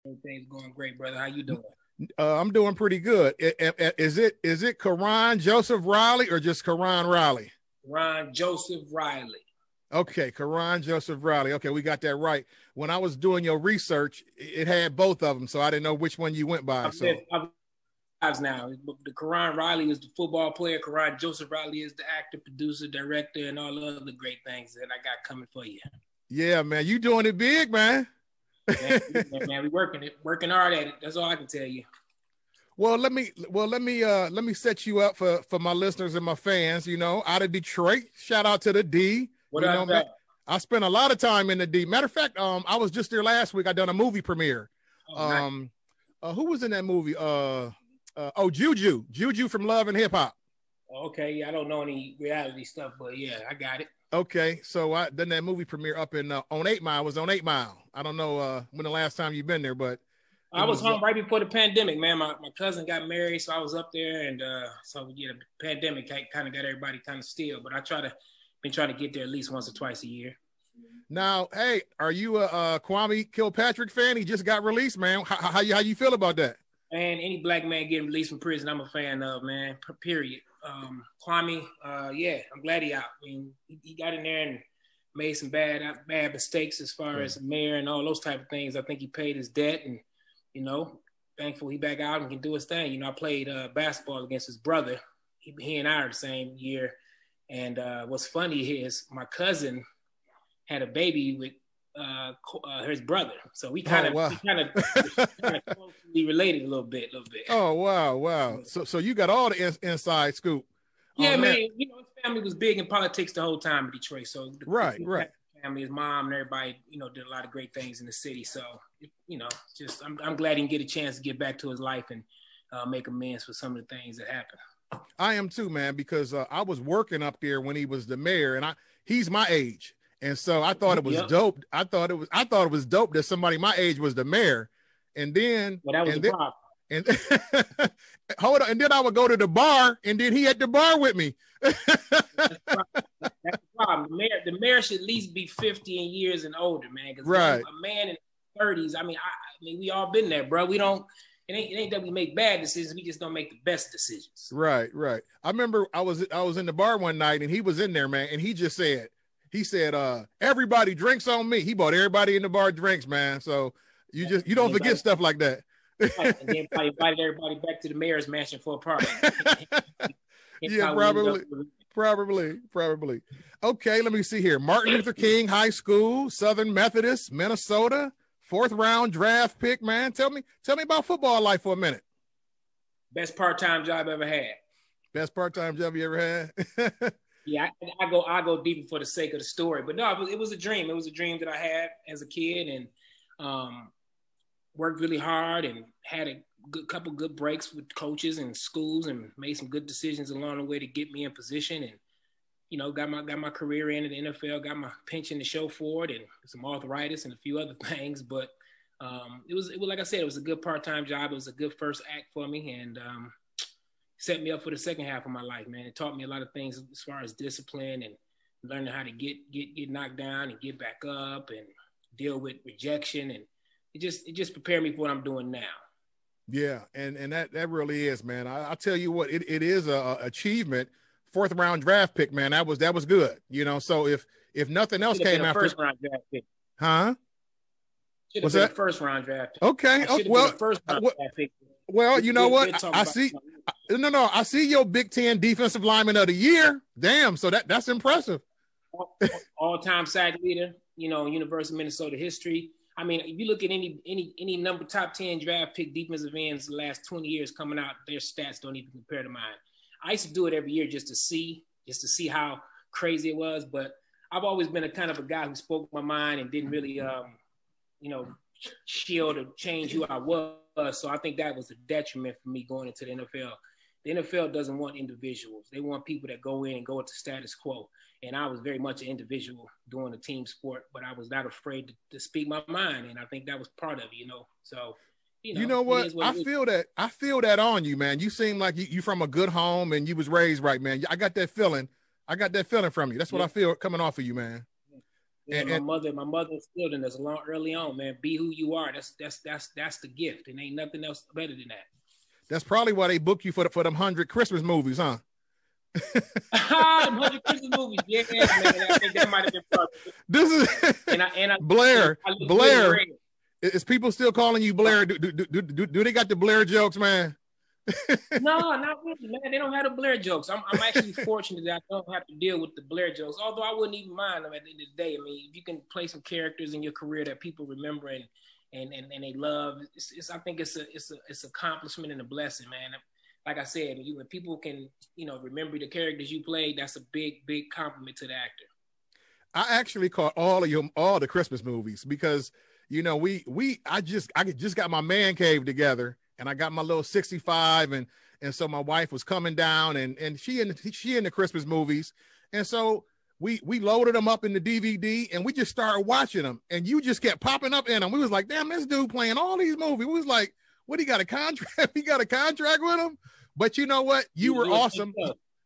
Everything's going great, brother. How you doing? I'm doing pretty good. Is it Karon Joseph Riley or just Karon Riley? Ron Joseph Riley. Okay, Karon Joseph Riley. Okay, we got that right. When I was doing your research, it had both of them, so I didn't know which one you went by. I've lives now. The Karon Riley is the football player. Karon Joseph Riley is the actor, producer, director, and all the other great things that I got coming for you. Yeah, man, you doing it big, man. Man, we working hard at it. That's all I can tell you. Well, let me set you up for my listeners and my fans. You know, out of Detroit. Shout out to the D. What up, man? I spent a lot of time in the D. Matter of fact, I was just there last week. I done a movie premiere. Nice. Who was in that movie? Juju from Love and Hip Hop. Okay, yeah, I don't know any reality stuff, but yeah, I got it. Okay, so I done that movie premiere up in on 8 Mile. I was on 8 Mile. I don't know when the last time you've been there, but I was home right before the pandemic, man. My cousin got married, so I was up there, and so yeah, the pandemic kind of got everybody kind of still. But I been trying to get there at least once or twice a year. Now, hey, are you a Kwame Kilpatrick fan? He just got released, man. How you feel about that? Man, any black man getting released from prison, I'm a fan of, man. Period. Kwame, yeah, I'm glad he out. I mean, he got in there and made some bad mistakes as far as mayor and all those type of things. I think he paid his debt, and you know, thankful he back out and can do his thing. You know, I played basketball against his brother. He and I are the same year. And what's funny is my cousin had a baby with his brother, so we kind of closely related a little bit. Oh wow! So you got all the inside scoop. Yeah, man. You know, his family was big in politics the whole time in Detroit. So right. Family, his mom, and everybody, you know, did a lot of great things in the city. So you know, just I'm glad he can get a chance to get back to his life and make amends for some of the things that happened. I am too, man, because I was working up there when he was the mayor, and he's my age. And so I thought it was dope. I thought it was dope that somebody my age was the mayor. And then that was the problem. And hold on, and then I would go to the bar, and then he at the bar with me. That's the problem. The mayor should at least be 50 years and older, man. Right. A man in his 30s. I mean, we all been there, bro. We don't. It ain't that we make bad decisions. We just don't make the best decisions. Right. I remember I was in the bar one night, and he was in there, man, and he said, everybody drinks on me. He bought everybody in the bar drinks, man. So you don't forget stuff like that. Right. And then invited everybody back to the mayor's mansion for a party. Yeah, probably. Okay, let me see here. Martin Luther King High School, Southern Methodist, Minnesota, 4th round draft pick, man. Tell me about football life for a minute. Best part-time job I ever had. Best part-time job you ever had? Yeah, I go deeper for the sake of the story, but no, it was a dream. It was a dream that I had as a kid, and worked really hard and had a couple good breaks with coaches and schools, and made some good decisions along the way to get me in position, and you know, got my career in the NFL, got my pension to show for it, and some arthritis and a few other things. But it was like I said, it was a good part-time job. It was a good first act for me, and set me up for the second half of my life, man. It taught me a lot of things as far as discipline and learning how to get knocked down and get back up and deal with rejection, and it just prepared me for what I'm doing now. Yeah, and that really is, man. I tell you what, it is a achievement. 4th round draft pick, man. That was good. You know, so if nothing else came after, first round draft pick. Huh? What's that? First round draft pick. Okay. Well, first round draft pick. Well, you know what? I see. No. I see your Big Ten Defensive Lineman of the Year. Damn. So that's impressive. All-time sack leader. You know, University of Minnesota history. I mean, if you look at any number top 10 draft pick defensive ends the last 20 years coming out, their stats don't even compare to mine. I used to do it every year just to see how crazy it was. But I've always been a kind of a guy who spoke my mind and didn't really, shield or change who I was. So I think that was a detriment for me going into the NFL. The NFL doesn't want individuals. They want people that go in and go with the status quo. And I was very much an individual doing a team sport, but I was not afraid to speak my mind. And I think that was part of it, you know. So, you know what? I feel that on you, man. You seem like you from a good home and you was raised right, man. I got that feeling from you. That's what I feel coming off of you, man. Yeah, my mother instilled in us early on, man. Be who you are. That's the gift, and ain't nothing else better than that. That's probably why they book you for them 100 Christmas movies, huh? Them 100 Christmas movies, yeah, man. I think that might have been part of it. This is Blair. Blair. Is people still calling you Blair? Do they got the Blair jokes, man? No, not really, man. They don't have the Blair jokes. I'm actually fortunate that I don't have to deal with the Blair jokes. Although I wouldn't even mind them at the end of the day. I mean, if you can play some characters in your career that people remember and they love, I think it's a accomplishment and a blessing, man. Like I said, when people can remember the characters you played, that's a big compliment to the actor. I actually caught all the Christmas movies because I just got my man cave together. And I got my little 65, and so my wife was coming down, and she in the Christmas movies, and so we loaded them up in the DVD, and we just started watching them, and you just kept popping up in them. We was like, damn, this dude playing all these movies. We was like, what? He got a contract? He got a contract with him? But you know what? You were awesome.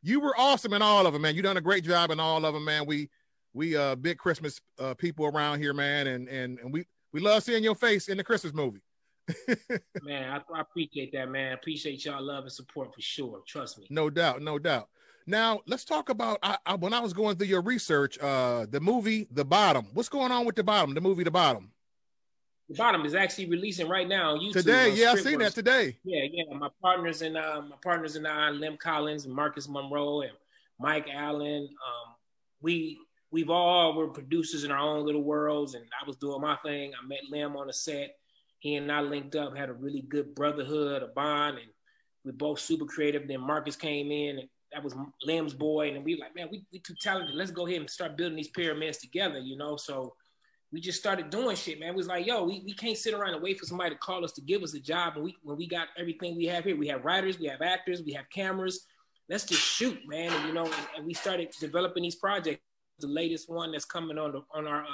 You were awesome in all of them, man. You done a great job in all of them, man. We big Christmas people around here, man, and we love seeing your face in the Christmas movie. Man, I appreciate that, man. I appreciate y'all love and support for sure. Trust me. No doubt. Now let's talk about when I was going through your research, the movie The Bottom. What's going on with The Bottom? The movie The Bottom. The Bottom is actually releasing right now on YouTube today. Yeah, I seen that today. Yeah. My partners and I, Lem Collins and Marcus Monroe and Mike Allen. We've all were producers in our own little worlds, and I was doing my thing. I met Lem on the set. He and I linked up, had a really good brotherhood, a bond, and we're both super creative. Then Marcus came in, and that was Lem's boy, and we were like, man, we too talented. Let's go ahead and start building these pyramids together, So we just started doing shit, man. We was like, yo, we can't sit around and wait for somebody to call us to give us a job. And when we got everything we have here, we have writers, we have actors, we have cameras. Let's just shoot, man. And and we started developing these projects. The latest one that's coming on our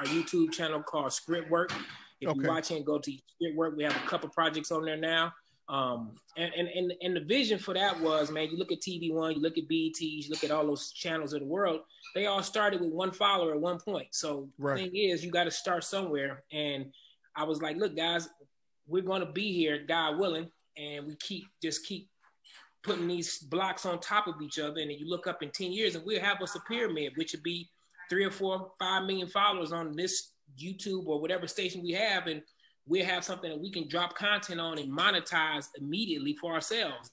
YouTube channel called Script Work. If you're watching, go to Script Work. We have a couple projects on there now. And the vision for that was, man, you look at TV One, you look at BET, you look at all those channels of the world. They all started with one follower at one point. So the thing is, you got to start somewhere. And I was like, look, guys, we're going to be here, God willing, and we keep putting these blocks on top of each other. And then you look up in 10 years, and we'll have us a pyramid, which would be 3 or 4, 5 million followers on this YouTube or whatever station we have, and we'll have something that we can drop content on and monetize immediately for ourselves,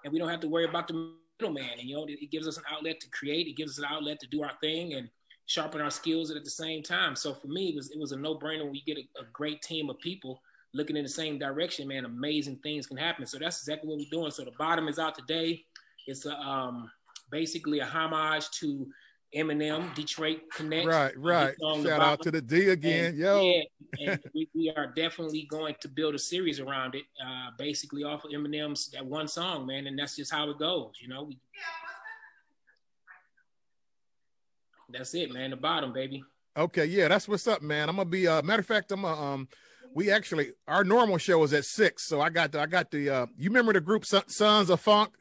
and we don't have to worry about the middleman. And it gives us an outlet to create. It gives us an outlet to do our thing and sharpen our skills at the same time. So for me, it was a no-brainer. When you get a great team of people looking in the same direction, man, amazing things can happen. So that's exactly what we're doing. So The Bottom is out today. It's basically a homage to Eminem, Detroit Connect. Right. Shout out to the D again. And we are definitely going to build a series around it, basically off of Eminem's that one song, man. And that's just how it goes, That's it, man. The Bottom, baby. Okay, yeah, that's what's up, man. I'm gonna be matter of fact, we actually, our normal show is at 6, so I got the you remember the group Sons of Funk?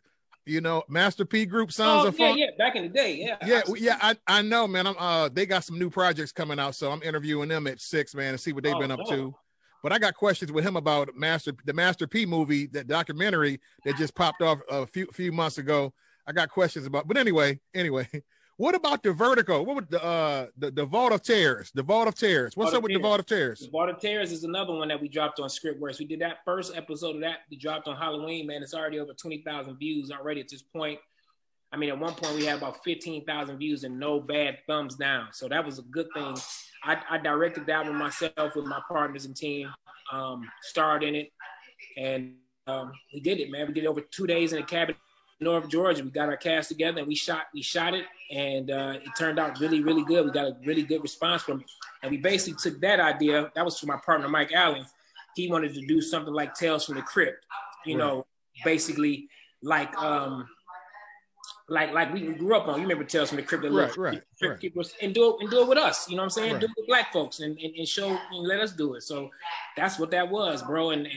Master P group, Sons of Funk. Yeah, back in the day, yeah. I know, man. They got some new projects coming out, so I'm interviewing them at 6, man, and see what they've been up to. But I got questions with him about the Master P movie, that documentary that just popped off a few months ago. I got questions about, but anyway. What about the Vertigo? What would the Vault of Terrors? The Vault of Terrors. What's up with the Vault of Terrors? The Vault of Terrors is another one that we dropped on Scriptworks. We did that first episode of that. We dropped on Halloween, man. It's already over 20,000 views already at this point. I mean, at one point we had about 15,000 views and no bad thumbs down. So that was a good thing. I directed that one myself with my partners and team, starred in it. And we did it, man. We did it over 2 days in a cabin in North Georgia. We got our cast together and we shot it. And it turned out really, really good. We got a really good response from it. And we basically took that idea. That was from my partner, Mike Allen. He wanted to do something like Tales from the Crypt, basically like we grew up on. You remember Tales from the Crypt? Right. And do it with us. You know what I'm saying? Right. Do it with black folks and show and let us do it. So that's what that was, bro. And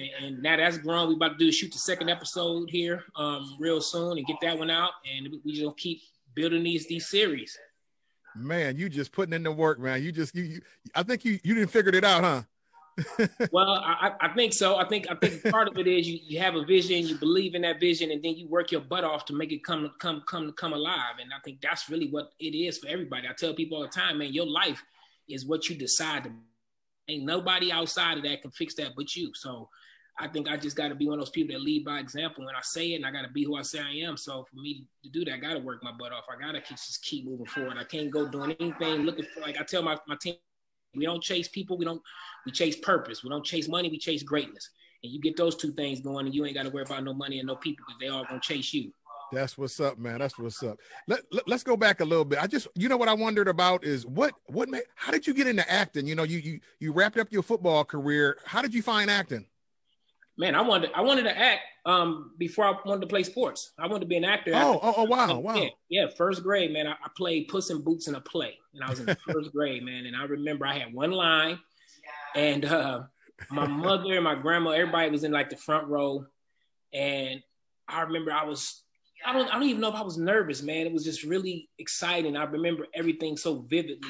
now that's grown. We about to shoot the second episode here real soon and get that one out. And we just keep building these series. Man, you just putting in the work, man. You I think you didn't figured it out, huh? Well, I think so. I think part of it is you have a vision, you believe in that vision, and then you work your butt off to make it come alive. And I think that's really what it is for everybody. I tell people all the time, man, your life is what you decide to. Ain't nobody outside of that can fix that but you. So I think I just got to be one of those people that lead by example. When I say it, and I got to be who I say I am. So for me to do that, I got to work my butt off. I got to just keep moving forward. I can't go doing anything looking for, like I tell my team, we don't chase people. We chase purpose. We don't chase money. We chase greatness. And you get those two things going, and you ain't got to worry about no money and no people because they all going to chase you. That's what's up, man. That's what's up. Let's go back a little bit. What I wondered about is how did you get into acting? You wrapped up your football career. How did you find acting? Man, I wanted to act before I wanted to play sports. I wanted to be an actor. Wow. Yeah, first grade, man. I played Puss in Boots in a play, and I was in the first grade, man. And I remember I had one line, and my mother and my grandma, everybody was in like the front row, and I remember I don't even know if I was nervous, man. It was just really exciting. I remember everything so vividly.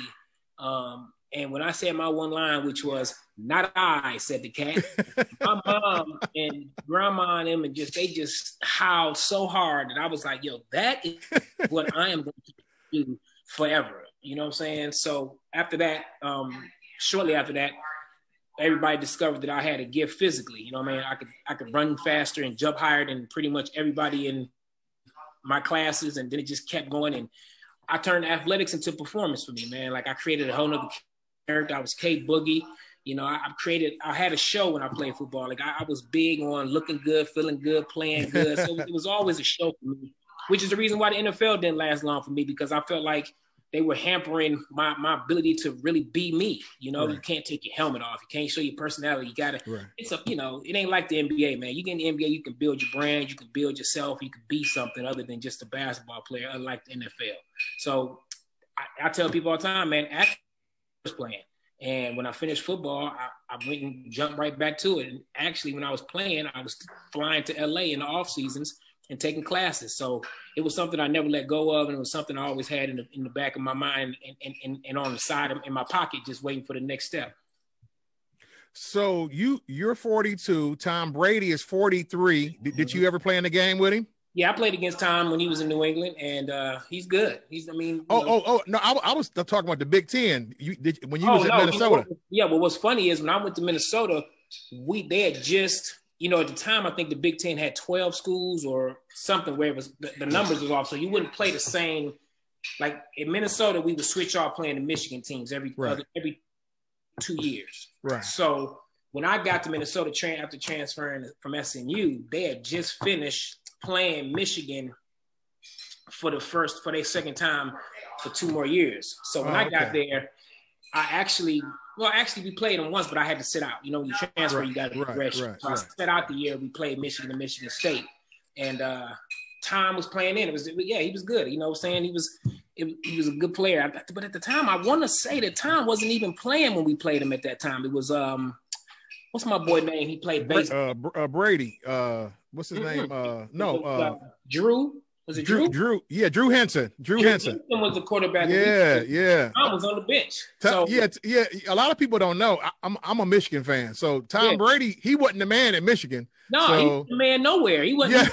And when I said my one line, which was "Not I," said the cat, my mom and grandma and them, they just howled so hard that I was like, "Yo, that is what I am going to do forever." You know what I'm saying? So after that, shortly after that, everybody discovered that I had a gift physically. You know what I mean? I could run faster and jump higher than pretty much everybody in my classes, and then it just kept going. And I turned athletics into performance for me, man. Like I created a whole nother character. I was K Boogie. I had a show when I played football. Like I was big on looking good, feeling good, playing good. So it was always a show for me, which is the reason why the NFL didn't last long for me, because I felt like they were hampering my ability to really be me. Right. You can't take your helmet off. You can't show your personality. You gotta, right. It ain't like the NBA, man. You get in the NBA, you can build your brand, you can build yourself, you can be something other than just a basketball player, unlike the NFL. So I tell people all the time, man, act playing. And when I finished football, I went and jumped right back to it. And actually, when I was playing, I was flying to LA in the off seasons and taking classes. So it was something I never let go of, and it was something I always had in the back of my mind and on the side in my pocket, just waiting for the next step. So you're 42. Tom Brady is 43. Did you ever play in the game with him? Yeah, I played against Tom when he was in New England, and he's good. No, I was talking about the Big Ten. When you was at Minnesota. Well, what's funny is when I went to Minnesota, they had just, at the time, I think the Big Ten had 12 schools or something where it was the numbers was off, so you wouldn't play the same. Like in Minnesota, we would switch off playing the Michigan teams every 2 years. Right. So when I got to Minnesota after transferring from SMU, they had just finished playing Michigan for their second time for 2 more years. So when I got there, we played them once, but I had to sit out. You transfer, you got to rest. So I sat out the year. We played Michigan and Michigan State, and Tom was playing in. He was good. You know what I'm saying? He was a good player. But at the time, I want to say that Tom wasn't even playing when we played him at that time. It was what's my boy name? He played baseball. Brady. What's his name? Drew. Was it Drew? Drew. Yeah, Drew Henson. Drew Henson was the quarterback. Yeah. Tom was on the bench. Yeah. A lot of people don't know. I'm a Michigan fan. So Tom Brady, he wasn't the man in Michigan. No, he wasn't the man nowhere. He wasn't.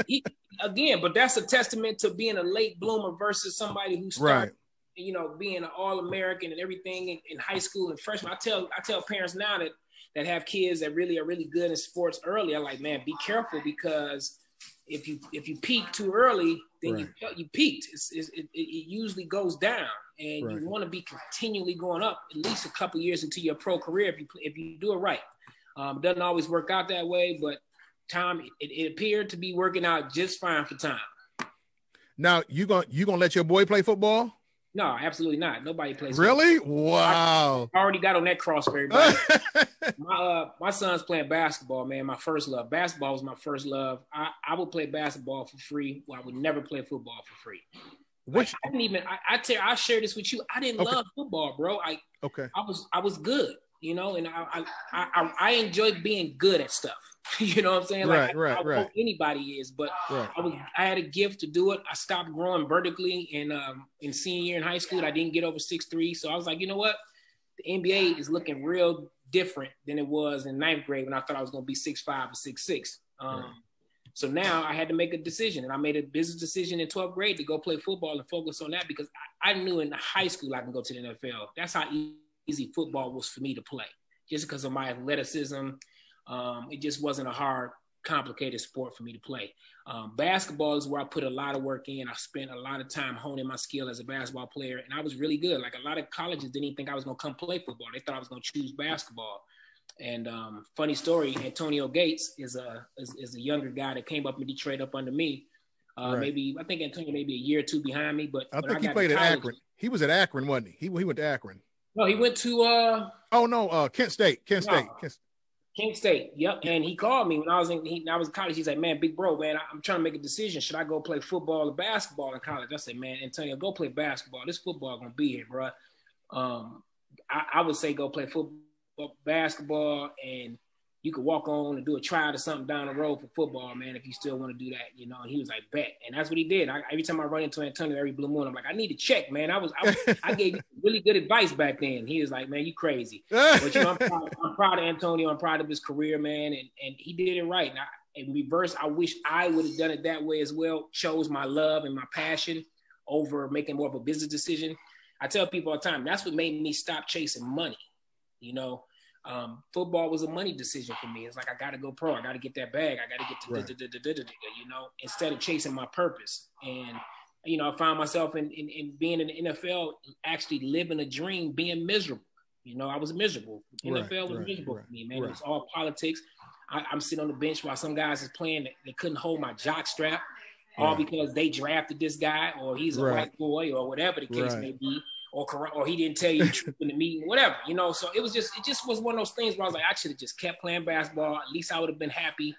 Yeah. But that's a testament to being a late bloomer versus somebody who started, being an All-American and everything in high school and freshman. I tell parents now that have kids that really are really good in sports early. I'm like, man, be careful, because if you peak too early, then you peaked. It usually goes down, and you want to be continually going up at least a couple years into your pro career if you do it right. It doesn't always work out that way, but Tom, it appeared to be working out just fine for Tom. Now you gonna let your boy play football? No, absolutely not. Nobody plays. Really? Football. Wow. I already got on that cross for everybody. My son's playing basketball, man. My first love. Basketball was my first love. I would play basketball for free. Well, I would never play football for free. I share this with you. I didn't love football, bro. I was good. you know, and I enjoy being good at stuff. You know what I'm saying? Like I hope anybody is, but I had a gift to do it. I stopped growing vertically in senior year in high school. I didn't get over 6'3", so I was like, you know what? The NBA is looking real different than it was in ninth grade when I thought I was going to be 6'5" or 6'6". So now I had to make a decision, and I made a business decision in 12th grade to go play football and focus on that because I knew in high school I can go to the NFL. That's how easy football was for me to play, just because of my athleticism. It just wasn't a hard, complicated sport for me to play. Basketball is where I put a lot of work in. I spent a lot of time honing my skill as a basketball player, and I was really good. Like a lot of colleges didn't even think I was going to come play football. They thought I was going to choose basketball. And funny story, Antonio Gates is a younger guy that came up in Detroit up under me. Maybe I think Antonio maybe a year or two behind me, but I think he played at Akron. He was at Akron, wasn't he? He went to Akron. No, he went to Kent State. Kent State. Yep. And he called me when I was in college. He's like, man, big bro, man, I'm trying to make a decision. Should I go play football or basketball in college? I said, man, Antonio, go play basketball. This football gonna be here, bro. I would say go play football, basketball, and you could walk on and do a tryout or something down the road for football, man, if you still want to do that, you know. And he was like, bet. And that's what he did. Every time I run into Antonio every blue moon, I'm like, I need to check, man. I gave you really good advice back then. He was like, man, you crazy. But, you know, I'm proud of Antonio. I'm proud of his career, man. And he did it right. Now, in reverse, I wish I would have done it that way as well. Chose my love and my passion over making more of a business decision. I tell people all the time, that's what made me stop chasing money, you know. Football was a money decision for me. It's like, I got to go pro. I got to get that bag. I got to get to, you know, instead of chasing my purpose. And, you know, I found myself in being in the NFL, actually living a dream, being miserable. You know, I was miserable. NFL was miserable for me, man. It was all politics. I'm sitting on the bench while some guys is playing that they couldn't hold my jock strap, all because they drafted this guy, or he's a white boy, or whatever the case may be. Or he didn't tell you the truth in the meeting, whatever, you know. So it just was one of those things where I was like, I should have just kept playing basketball. At least I would have been happy.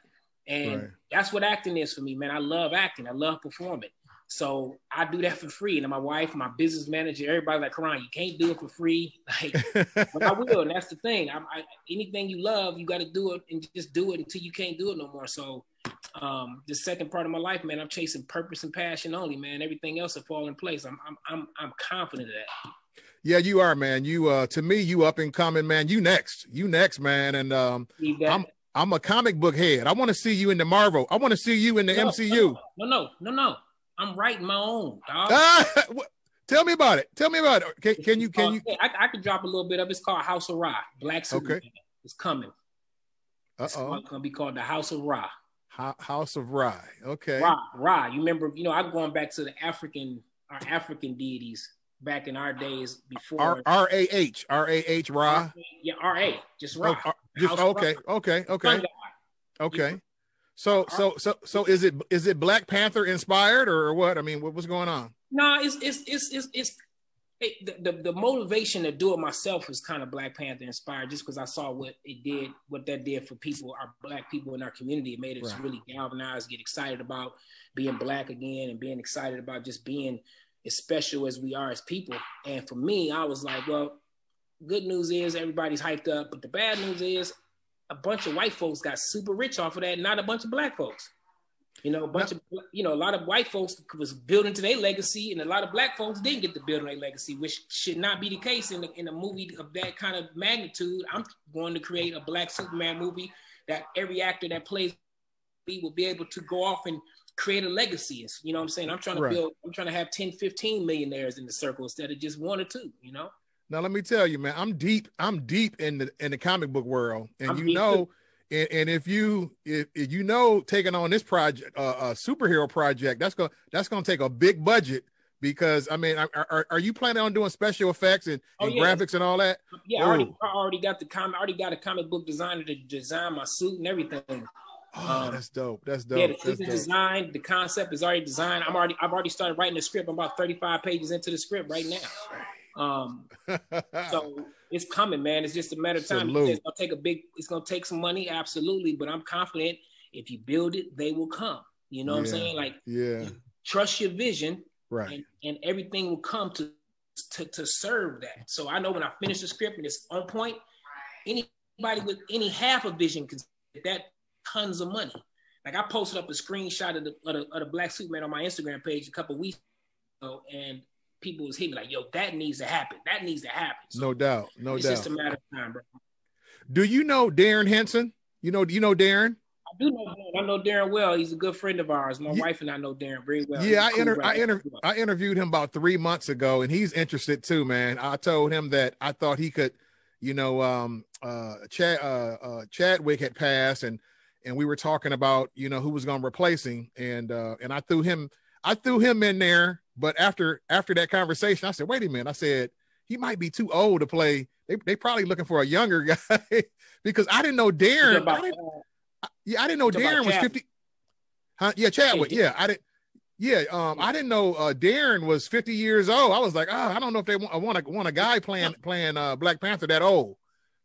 And that's what acting is for me, man. I love acting. I love performing. So I do that for free. And my wife, my business manager, everybody like, Karon, you can't do it for free. Like, but I will. And that's the thing. Anything you love, you got to do it, and just do it until you can't do it no more. So the second part of my life, man, I'm chasing purpose and passion only, man. Everything else will fall in place. I'm confident of that. Yeah, you are, man. You to me, you up and coming, man. You next, man. And I'm a comic book head. I want to see you in the Marvel. I want to see you in the MCU. No. I'm writing my own, dog. Tell me about it. Can you? I could drop a little bit of it. It's called House of Ra. Black Superman. Okay. It's coming. It's going to be called the House of Ra. House of Ra. Okay. Ra. You remember, you know, I'm going back to our African deities back in our days before. R-A-H, Ra. Yeah, R-A. Just Ra. Okay. So is it Black Panther inspired or what? I mean, what's going on? No, it's the motivation to do it myself is kind of Black Panther inspired, just because I saw what that did for people, our Black people in our community. It made us really galvanize, get excited about being Black again, and being excited about just being as special as we are as people. And for me, I was like, well, good news is everybody's hyped up, but the bad news is a bunch of white folks got super rich off of that, not a bunch of Black folks. You know, a lot of white folks was building to their legacy, and a lot of Black folks didn't get to build on their legacy, which should not be the case in a movie of that kind of magnitude. I'm going to create a Black Superman movie that every actor that plays will be able to go off and create a legacy. You know what I'm saying? I'm trying to have 10, 15 millionaires in the circle instead of just one or two, you know? Now, let me tell you, man, I'm deep in the comic book world, and you know, and if you know, taking on this project, a superhero project, that's gonna take a big budget, because I mean, are you planning on doing special effects and graphics and all that? Yeah, I already got a comic book designer to design my suit and everything. Oh, that's dope. Yeah, the suit is designed. The concept is already designed. I've already started writing the script. I'm about 35 pages into the script right now. So it's coming, man. It's just a matter of time. It's gonna take some money, absolutely, but I'm confident if you build it, they will come. You know what I'm saying? Like, trust your vision, right? And everything will come to serve that. So I know when I finish the script and it's on point, anybody with any half a vision can get that tons of money. Like I posted up a screenshot of the Black Superman on my Instagram page a couple weeks ago, and people was hitting me like, "Yo, that needs to happen. That needs to happen." So no doubt. It's just a matter of time, bro. Do you know Darren Henson? Do you know Darren? I do know Darren. I know Darren well. He's a good friend of ours. My wife and I know Darren very well. Yeah, I interviewed him about 3 months ago, and he's interested too, man. I told him that I thought he could, Chadwick had passed, and we were talking about who was going to replace him, and I threw him in there. But after that conversation, I said, wait a minute. I said he might be too old to play. They probably looking for a younger guy because I didn't know Darren. I didn't know Darren was 50. Huh? Yeah, Chadwick. Yeah, I didn't. Yeah, I didn't know Darren was 50 years old. I was like, I don't know if they want a guy playing Black Panther that old.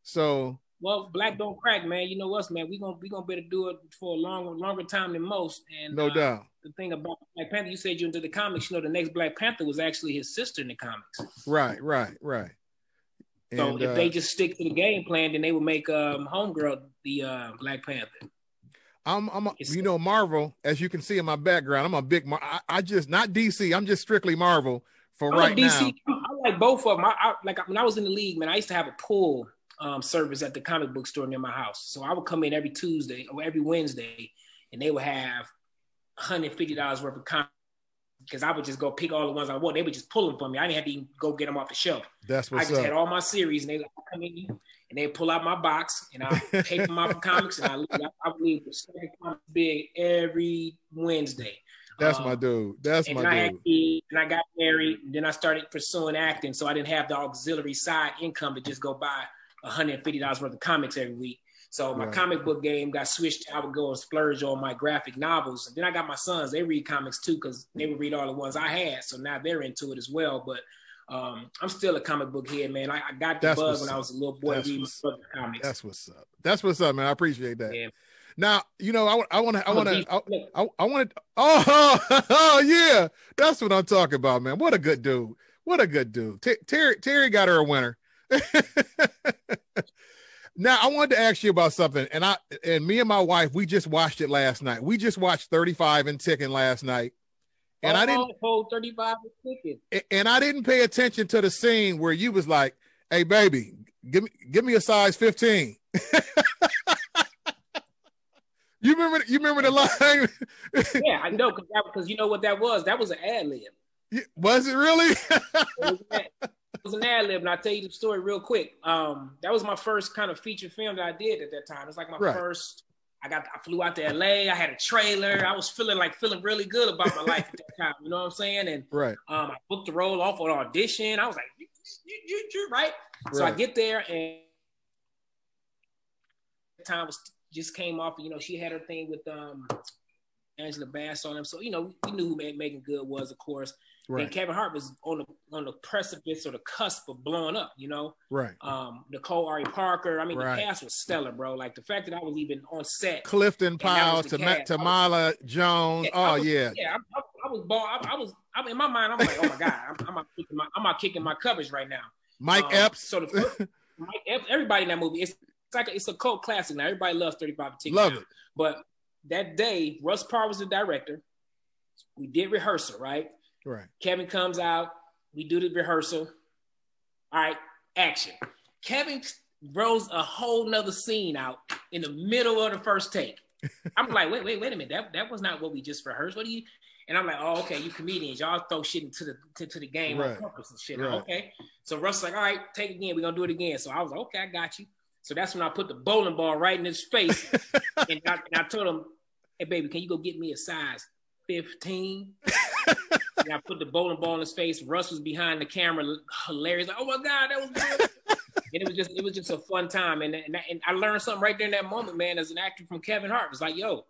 So. Well, black don't crack, man. You know us, man. We gonna better do it for a longer time than most. And no doubt. The thing about Black Panther, you said you're into the comics. The next Black Panther was actually his sister in the comics. Right. So and, if they just stick to the game plan, then they would make Homegirl the Black Panther. I'm Marvel, as you can see in my background. I'm a big I just not DC. I'm just strictly Marvel for right DC, now. I like both of them. I like when I was in the league, man. I used to have a pull service at the comic book store near my house. So I would come in every Tuesday or every Wednesday, and they would have $150 worth of comics because I would just go pick all the ones I want. They would just pull them for me. I didn't have to even go get them off the shelf. That's what's I just up. had all my series, and they would come in and they pull out my box, and I pay for my comics, and I would leave the second comic big every Wednesday. That's my dude. That's my dude. And I got married, and then I started pursuing acting, so I didn't have the auxiliary side income to just go buy $150 worth of comics every week. So my comic book game got switched. I would go and splurge on my graphic novels. And then I got my sons. They read comics too because they would read all the ones I had. So now they're into it as well. But I'm still a comic book head, man. I got the bug when I was a little boy reading comics. That's what's up. That's what's up, man. I appreciate that. Yeah. Now, I want to. Oh, yeah. That's what I'm talking about, man. What a good dude. Terry got her a winner. Now I wanted to ask you about something, and me and my wife, we just watched it last night. We just watched 35 and Ticking last night, and I didn't hold 35 and Ticking, and I didn't pay attention to the scene where you was like, "Hey, baby, give me a size 15." You remember the line? Yeah, I know because you know what that was. That was an ad lib. Was it really? It was an ad lib, and I'll tell you the story real quick. That was my first kind of feature film that I did at that time. It was like my first. I flew out to LA. I had a trailer. I was feeling really good about my life at that time. You know what I'm saying? And I booked the role off on audition. I was like, you right? So I get there, and the time just came off. She had her thing with Angela Bass on him. So we knew who Megan Good was, of course. Right. And Kevin Hart was on the precipice or the cusp of blowing up, Right. Nicole Ari Parker. I mean, the cast was stellar, bro. Like the fact that I was even on set. Clifton Powell, Tamala Jones. Yeah, I was ball. I was in my mind. I'm like, oh my god, I'm not kicking my coverage right now. Mike Epps. So the first, Mike Epps, everybody in that movie. It's a cult classic now. Everybody loves 35 and Ticking. Love it. But that day, Russ Parr was the director. We did rehearsal, right? Right. Kevin comes out. We do the rehearsal. All right, action. Kevin rolls a whole nother scene out in the middle of the first take. I'm like, wait a minute. That was not what we just rehearsed. What do you? And I'm like, oh, okay, you comedians, y'all throw shit into the game on purpose and shit. Right. Okay. So Russ was like, all right, take it again. We're gonna do it again. So I was like, okay, I got you. So that's when I put the bowling ball right in his face, and I told him, hey baby, can you go get me a size 15? And I put the bowling ball in his face. Russ was behind the camera, hilarious. Like, oh my god, that was good. And it was just a fun time. And I learned something right there in that moment, man. As an actor from Kevin Hart, it's like, yo,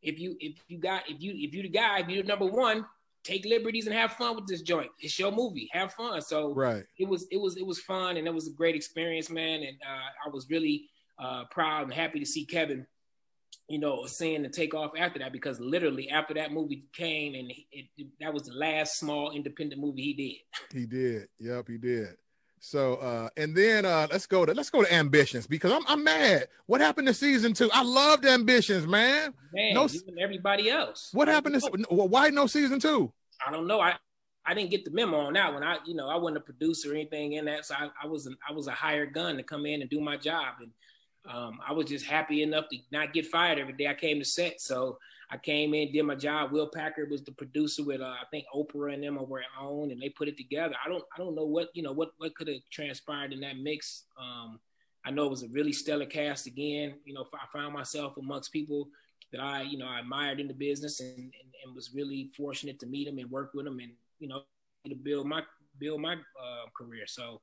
if you the guy, if you're number one, take liberties and have fun with this joint. It's your movie. Have fun. So it was fun, and it was a great experience, man. And I was really proud and happy to see Kevin, ascend and take off after that, because literally after that movie came, and that was the last small independent movie he did. He did. Yep, he did. So and then let's go to Ambitions, because I'm mad. What happened to season 2? I loved Ambitions, man. Man, you and everybody else. What happened to why no season 2? I don't know. I didn't get the memo on that one. I wasn't a producer or anything in that, so I was a hired gun to come in and do my job, and I was just happy enough to not get fired every day I came to set. So I came in, did my job. Will Packard was the producer with I think Oprah and them over at OWN, and they put it together. I don't know what could have transpired in that mix. I know it was a really stellar cast again. I found myself amongst people that I admired in the business, and was really fortunate to meet them and work with them, and to build my career. So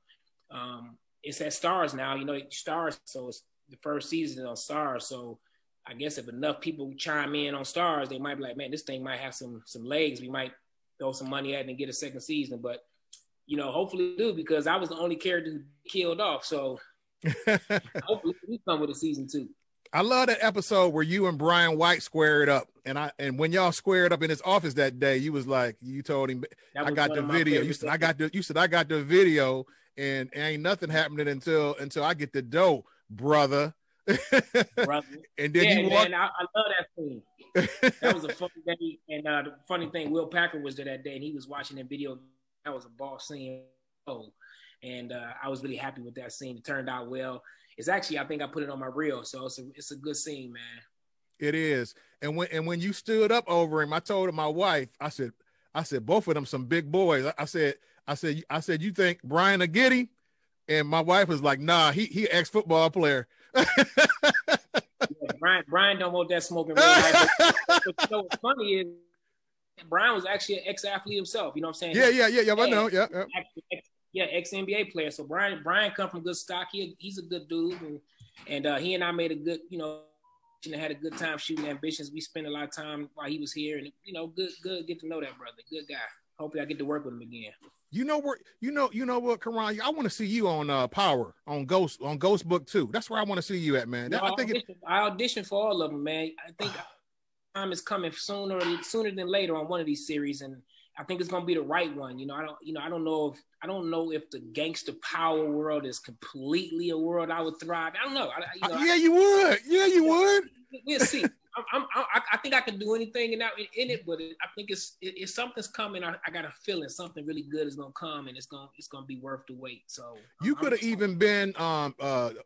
it's at Stars now. Stars. So it's the first season on Stars. So I guess if enough people chime in on Stars, they might be like, man, this thing might have some legs. We might throw some money at it and get a second season. But, hopefully we do, because I was the only character who killed off. So hopefully we come with a season 2. I love that episode where you and Brian White squared up. And when y'all squared up in his office that day, you was like, you told him, I got the video. You said, I got the video, and ain't nothing happening until I get the dough, brother. And then man, I love that scene. That was a funny day. And the funny thing, Will Packard was there that day, and he was watching that video. That was a boss scene. And I was really happy with that scene. It turned out well. It's actually, I think I put it on my reel, so it's a good scene, man. It is. And when you stood up over him, I told my wife, I said both of them some big boys. I said you think Brian will get him? And my wife was like, nah, he ex-football player. Yeah, Brian don't want that smoking red. But what's funny is Brian was actually an ex-athlete himself. You know what I'm saying? Yeah. I know. Yeah. Ex-NBA player. So Brian come from good stock. He's a good dude, and he and I made a good, had a good time shooting Ambitions. We spent a lot of time while he was here, and good get to know that brother. Good guy. Hopefully I get to work with him again. You know what, Karon? I want to see you on Power, on Ghost Book 2. That's where I want to see you at, man. I auditioned for all of them, man. I think time is coming sooner than later on one of these series, and I think it's gonna be the right one. I don't know if the gangster power world is completely a world I would thrive. I don't know. You would. Yeah, you would. We'll see. I think I can do anything in it, but I think it's something's coming. I got a feeling something really good is gonna come, and it's gonna be worth the wait. So you could have even been the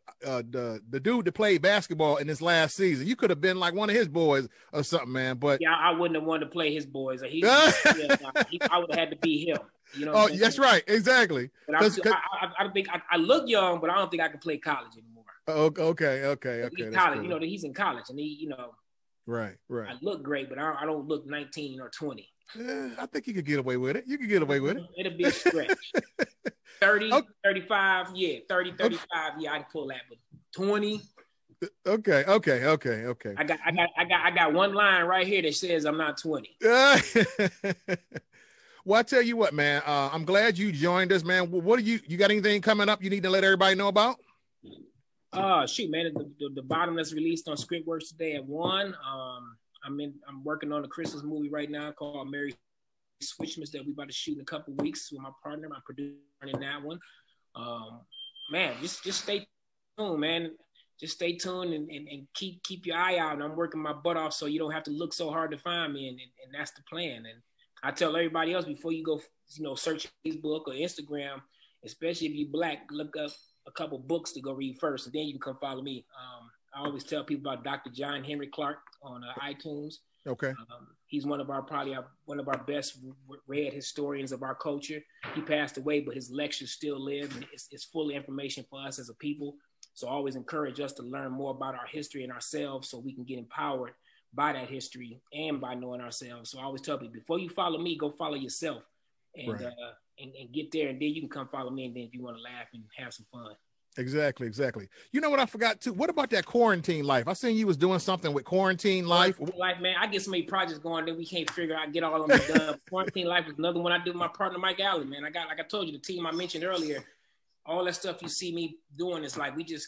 dude that played basketball in his last season. You could have been like one of his boys or something, man. But yeah, I wouldn't have wanted to play his boys. I would have had to be him. That's right, exactly. But I think I look young, but I don't think I can play college anymore. Okay. He's college, cool. He's in college, and he. Right. I look great, but I don't look 19 or 20. I think you could get away with it. It'll be a stretch. 30, 35, 30, 35, I can pull that, but 20. Okay. I got one line right here that says I'm not 20. Well, I tell you what, man. I'm glad you joined us, man. What do you got anything coming up you need to let everybody know about? Shoot, man, the bottom that's released on Scriptworks today at 1. I'm working on a Christmas movie right now called Merry Switchmas that we about to shoot in a couple weeks with my partner, my producer in that one. Man, just stay tuned, man. Just stay tuned and keep your eye out. And I'm working my butt off so you don't have to look so hard to find me, and that's the plan. And I tell everybody else before you go, search Facebook or Instagram, especially if you're Black, look up a couple books to go read first, and then you can come follow me. I always tell people about Dr. John Henry Clark on iTunes. Okay. He's one of our best read historians of our culture. He passed away, but his lectures still live, and it's full of information for us as a people. So I always encourage us to learn more about our history and ourselves so we can get empowered by that history and by knowing ourselves. So I always tell people, before you follow me, go follow yourself. And right. And get there, and then you can come follow me, and then if you want to laugh and have some fun. Exactly. You know what I forgot too? What about that quarantine life? I seen you was doing something with quarantine life. Man, I get so many projects going that we can't figure out, get all of them done. Quarantine life is another one I do with my partner, Mike Allen, man. Like I told you, the team I mentioned earlier, all that stuff you see me doing is like, we just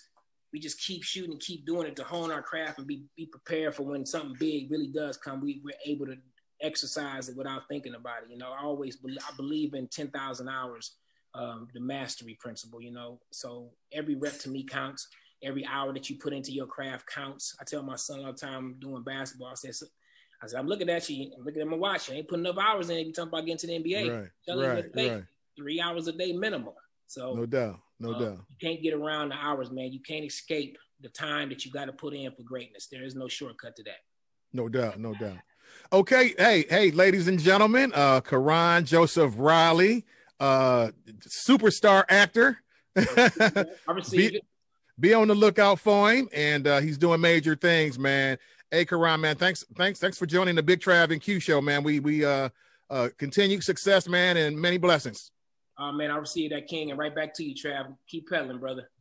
keep shooting, keep doing it to hone our craft and be prepared for when something big really does come. We're able to exercise it without thinking about it. I believe in 10,000 hours the mastery principle, you know. So every rep to me counts. Every hour that you put into your craft counts. I tell my son all the time doing basketball, I said, I'm looking at you. I'm looking at my watch. You ain't putting enough hours in. You talking about getting to the NBA. Right. 3 hours a day minimum. So no doubt. You can't get around the hours, man. You can't escape the time that you got to put in for greatness. There is no shortcut to that. No doubt. Okay. Hey, ladies and gentlemen, Karon Joseph Riley, superstar actor. I received it. Be on the lookout for him, and he's doing major things, man. Hey, Karon, man, thanks for joining the Big Trav and Q show, man. We continued success, man, and many blessings. Man, I received that, King, and right back to you, Trav. Keep pedaling, brother.